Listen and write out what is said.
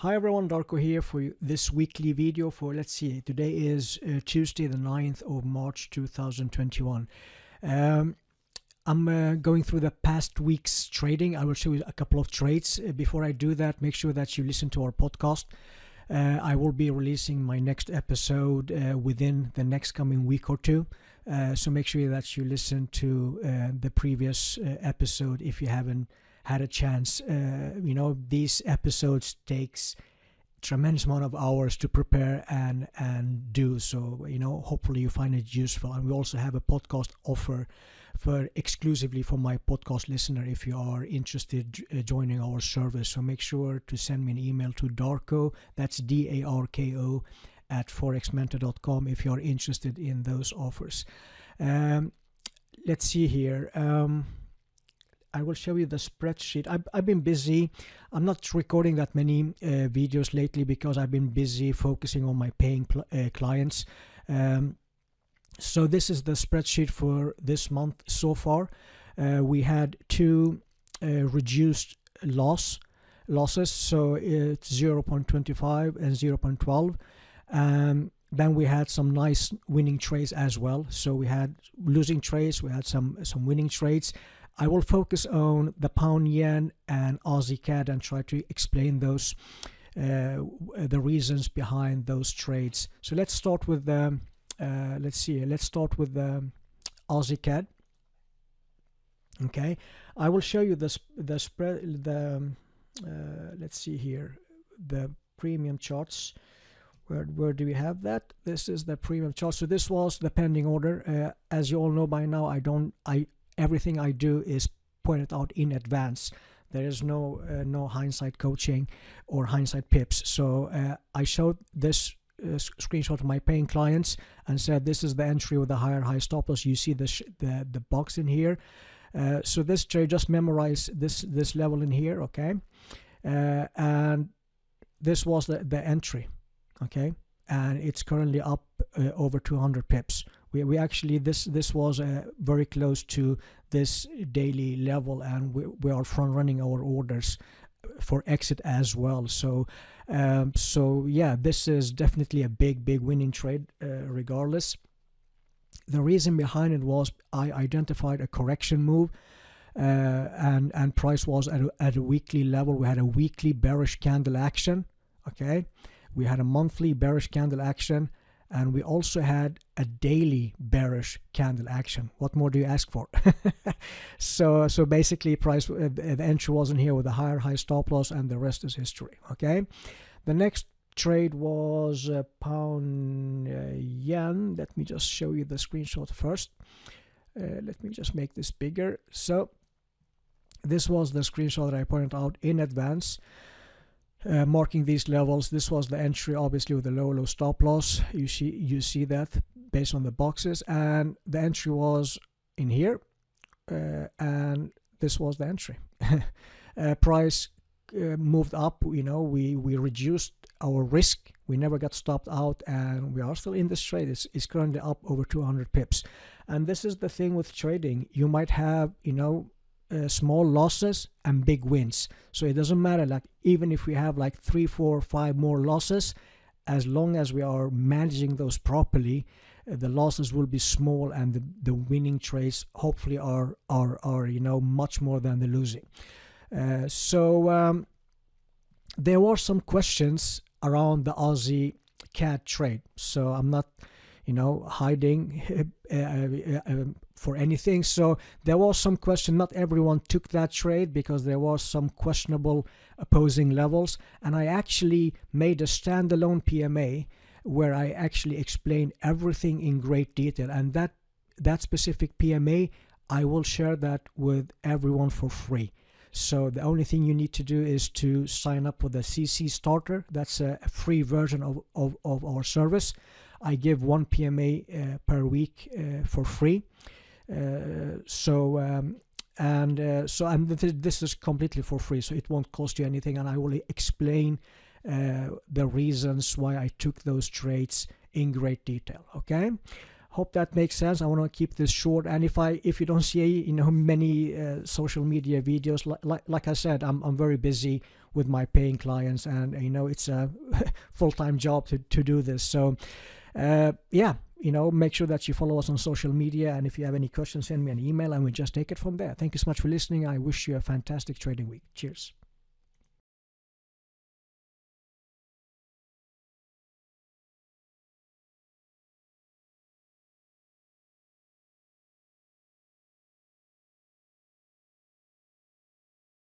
Hi everyone, Darko here for this weekly video for, let's see, today is Tuesday the 9th of March 2021. I'm going through the past week's trading. I will show you a couple of trades. Before I do that, make sure that you listen to our podcast. I will be releasing my next episode within the next coming week or two. So make sure that you listen to the previous episode if you haven't had a chance. These episodes takes tremendous amount of hours to prepare and do, so hopefully you find it useful. And we also have a podcast offer for exclusively for my podcast listener if you are interested joining our service. So make sure to send me an email to Darko, that's DARKO @forexmentor.com if you are interested in those offers. Let's see here. I will show you the spreadsheet. I've been busy. I'm not recording that many videos lately because I've been busy focusing on my paying clients. So this is the spreadsheet for this month so far. We had two reduced losses, so it's 0.25 and 0.12. Then we had some nice winning trades as well. So we had losing trades, we had some winning trades. I will focus on the pound yen and Aussie CAD and try to explain those the reasons behind those trades. So let's start with the let's start with the Aussie CAD. Okay, I will show you the spread, let's see here, the premium charts. Where do we have that? This is the premium chart. So this was the pending order. As you all know by now, everything I do is pointed out in advance. There is no hindsight coaching or hindsight pips. So I showed this screenshot of my paying clients and said this is the entry with the higher high stop loss. You see the box in here. So this trade, just memorize this level in here, okay? And this was the entry, okay? And it's currently up over 200 pips. We actually, this was very close to this daily level, and we are front running our orders for exit as well. So yeah, this is definitely a big winning trade regardless. The reason behind it was I identified a correction move, and price was at a weekly level. We had a weekly bearish candle action, okay? We had a monthly bearish candle action, and we also had a daily bearish candle action. What more do you ask for? So basically price, the entry wasn't here with a higher high stop loss, and the rest is history, okay? The next trade was pound yen. Let me just show you the screenshot first. Let me just make this bigger. So this was the screenshot that I pointed out in advance. Marking these levels. This was the entry, obviously with the low stop loss. You see that based on the boxes, and the entry was in here, and this was the entry. Price moved up. We reduced our risk. We never got stopped out, and we are still in this trade. It's currently up over 200 pips. And this is the thing with trading. You might have small losses and big wins. So it doesn't matter, like even if we have like 3, 4, 5 more losses, as long as we are managing those properly, the losses will be small, and the winning trades hopefully are much more than the losing. So there were some questions around the Aussie CAD trade. So I'm not hiding for anything. So there was some question. Not everyone took that trade because there was some questionable opposing levels, and I actually made a standalone PMA where I actually explained everything in great detail, and that specific PMA, I will share that with everyone for free. So the only thing you need to do is to sign up for the CC starter. That's a free version of our service. I give one PMA per week for free. This is completely for free, so it won't cost you anything, and I will explain the reasons why I took those trades in great detail, okay? Hope that makes sense. I want to keep this short, and if you don't see many social media videos, like I said, I'm very busy with my paying clients, and it's a full-time job to do this. So yeah, make sure that you follow us on social media, and if you have any questions, send me an email and we'll just take it from there. Thank you so much for listening. I wish you a fantastic trading week. Cheers.